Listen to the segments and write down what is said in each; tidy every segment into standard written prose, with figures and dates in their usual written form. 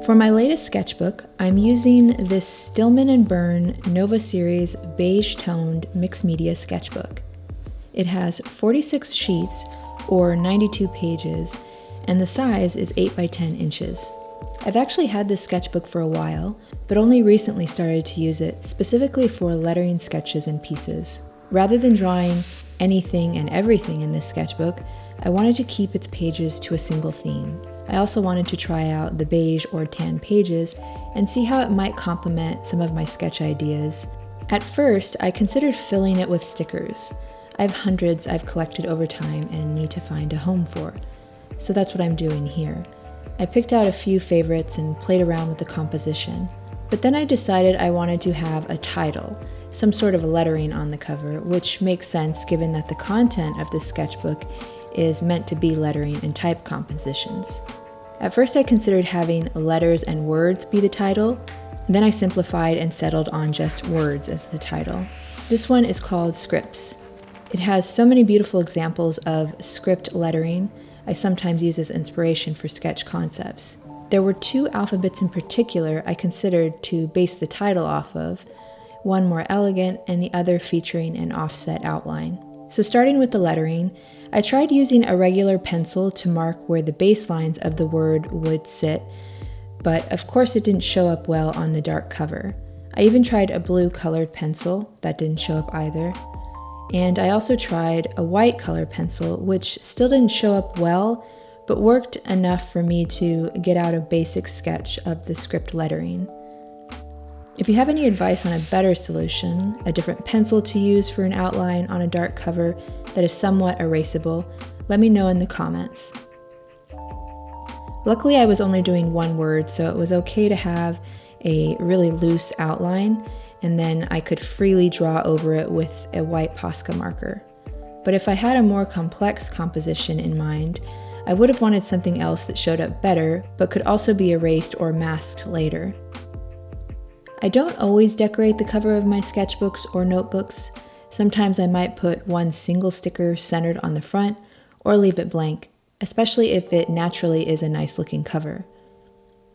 For my latest sketchbook, I'm using this Stillman and Birn Nova Series beige toned mixed media sketchbook. It has 46 sheets or 92 pages, and the size is 8 by 10 inches. I've actually had this sketchbook for a while, but only recently started to use it specifically for lettering sketches and pieces. Rather than drawing anything and everything in this sketchbook, I wanted to keep its pages to a single theme. I also wanted to try out the beige or tan pages and see how it might complement some of my sketch ideas. At first, I considered filling it with stickers. I have hundreds I've collected over time and need to find a home for, so that's what I'm doing here. I picked out a few favorites and played around with the composition, but then I decided I wanted to have a title, some sort of lettering on the cover, which makes sense given that the content of this sketchbook is meant to be lettering and type compositions. At first I considered having letters and words be the title, then I simplified and settled on just words as the title. This one is called Scripts. It has so many beautiful examples of script lettering I sometimes use as inspiration for sketch concepts. There were two alphabets in particular I considered to base the title off of, one more elegant and the other featuring an offset outline. So starting with the lettering, I tried using a regular pencil to mark where the baselines of the word would sit, but of course it didn't show up well on the dark cover. I even tried a blue colored pencil, that didn't show up either. And I also tried a white colored pencil, which still didn't show up well, but worked enough for me to get out a basic sketch of the script lettering. If you have any advice on a better solution, a different pencil to use for an outline on a dark cover that is somewhat erasable, let me know in the comments. Luckily, I was only doing one word, so it was okay to have a really loose outline, and then I could freely draw over it with a white Posca marker. But if I had a more complex composition in mind, I would have wanted something else that showed up better, but could also be erased or masked later. I don't always decorate the cover of my sketchbooks or notebooks. Sometimes I might put one single sticker centered on the front or leave it blank, especially if it naturally is a nice looking cover.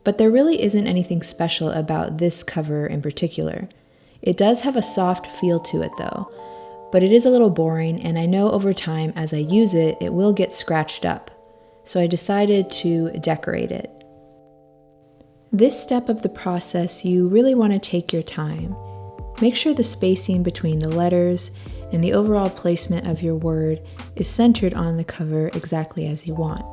But there really isn't anything special about this cover in particular. It does have a soft feel to it though, but it is a little boring, and I know over time as I use it, it will get scratched up. So I decided to decorate it. This step of the process, you really want to take your time. Make sure the spacing between the letters and the overall placement of your word is centered on the cover exactly as you want.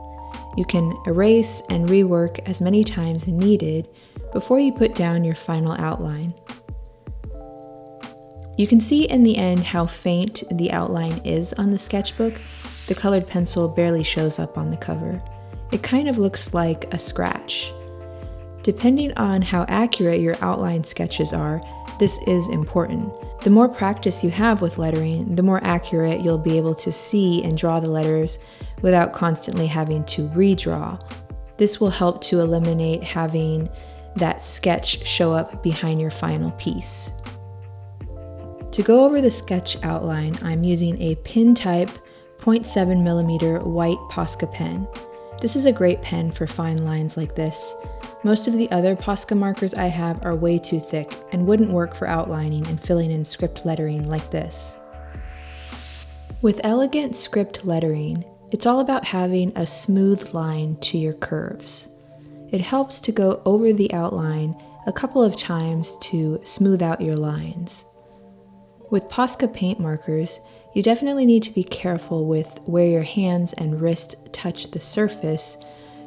You can erase and rework as many times as needed before you put down your final outline. You can see in the end how faint the outline is on the sketchbook. The colored pencil barely shows up on the cover. It kind of looks like a scratch. Depending on how accurate your outline sketches are, this is important. The more practice you have with lettering, the more accurate you'll be able to see and draw the letters without constantly having to redraw. This will help to eliminate having that sketch show up behind your final piece. To go over the sketch outline, I'm using a pen type 0.7mm white Posca pen. This is a great pen for fine lines like this. Most of the other Posca markers I have are way too thick and wouldn't work for outlining and filling in script lettering like this. With elegant script lettering, it's all about having a smooth line to your curves. It helps to go over the outline a couple of times to smooth out your lines. With Posca paint markers, you definitely need to be careful with where your hands and wrist touch the surface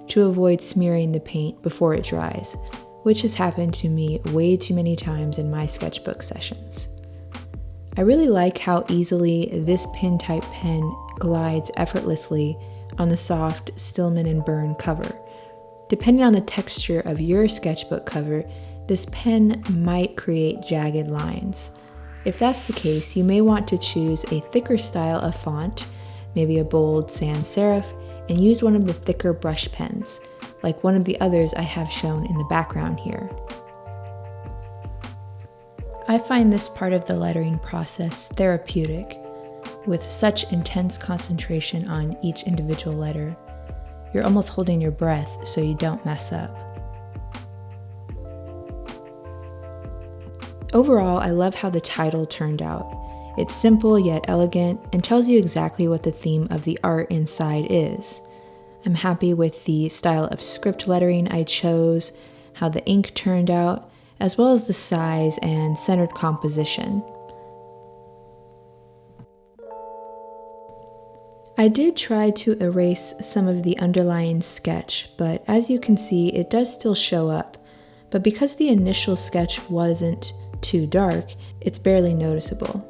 to avoid smearing the paint before it dries, which has happened to me way too many times in my sketchbook sessions. I really like how easily this pen type pen glides effortlessly on the soft Stillman and Birn cover. Depending on the texture of your sketchbook cover, this pen might create jagged lines. If that's the case, you may want to choose a thicker style of font, maybe a bold sans serif, and use one of the thicker brush pens, like one of the others I have shown in the background here. I find this part of the lettering process therapeutic, with such intense concentration on each individual letter. You're almost holding your breath so you don't mess up. Overall, I love how the title turned out. It's simple yet elegant and tells you exactly what the theme of the art inside is. I'm happy with the style of script lettering I chose, how the ink turned out, as well as the size and centered composition. I did try to erase some of the underlying sketch, but as you can see, it does still show up. But because the initial sketch wasn't too dark, it's barely noticeable.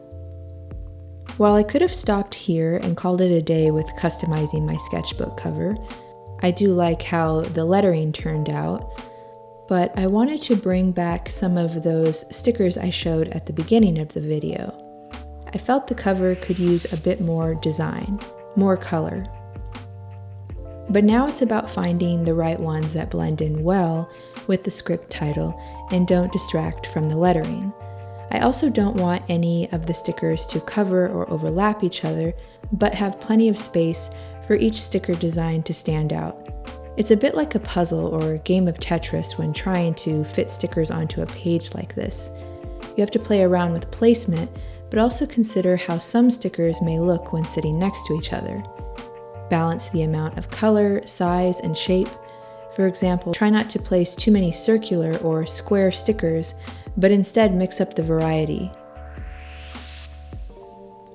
While I could have stopped here and called it a day with customizing my sketchbook cover, I do like how the lettering turned out, but I wanted to bring back some of those stickers I showed at the beginning of the video. I felt the cover could use a bit more design, more color. But now it's about finding the right ones that blend in well with the script title and don't distract from the lettering. I also don't want any of the stickers to cover or overlap each other, but have plenty of space for each sticker design to stand out. It's a bit like a puzzle or a game of Tetris when trying to fit stickers onto a page like this. You have to play around with placement, but also consider how some stickers may look when sitting next to each other. Balance the amount of color, size, and shape. For example, try not to place too many circular or square stickers, but instead mix up the variety.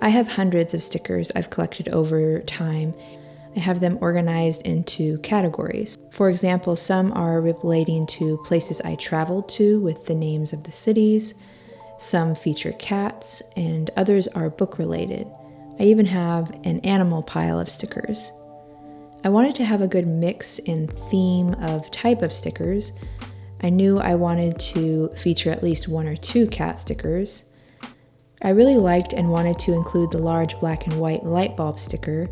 I have hundreds of stickers I've collected over time. I have them organized into categories. For example, some are relating to places I traveled to with the names of the cities. Some feature cats, and others are book related. I even have an animal pile of stickers. I wanted to have a good mix in theme of type of stickers. I knew I wanted to feature at least 1 or 2 cat stickers. I really liked and wanted to include the large black and white light bulb sticker.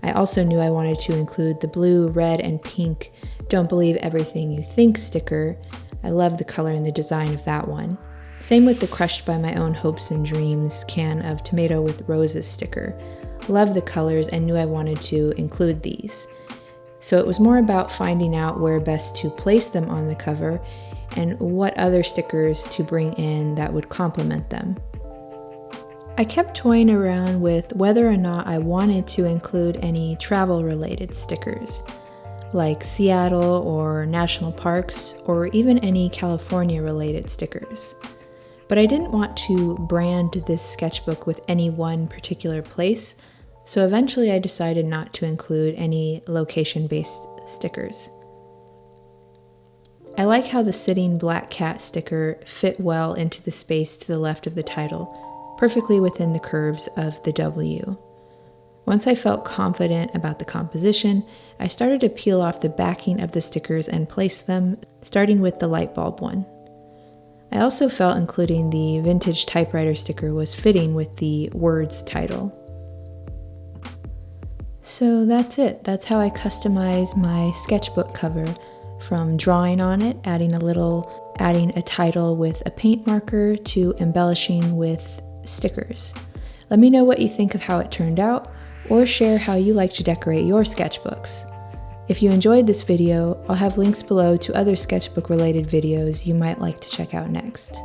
I also knew I wanted to include the blue, red, and pink "Don't Believe Everything You Think" sticker. I love the color and the design of that one. Same with the Crushed by My Own Hopes and Dreams can of tomato with roses sticker. Love the colors and knew I wanted to include these. So it was more about finding out where best to place them on the cover and what other stickers to bring in that would complement them. I kept toying around with whether or not I wanted to include any travel-related stickers, like Seattle or national parks, or even any California-related stickers. But I didn't want to brand this sketchbook with any one particular place, so eventually I decided not to include any location-based stickers. I like how the sitting black cat sticker fit well into the space to the left of the title, perfectly within the curves of the W. Once I felt confident about the composition, I started to peel off the backing of the stickers and place them, starting with the light bulb one. I also felt including the vintage typewriter sticker was fitting with the words title. So that's it. That's how I customize my sketchbook cover, from drawing on it, adding a title with a paint marker, to embellishing with stickers. Let me know what you think of how it turned out, or share how you like to decorate your sketchbooks. If you enjoyed this video, I'll have links below to other sketchbook related videos you might like to check out next.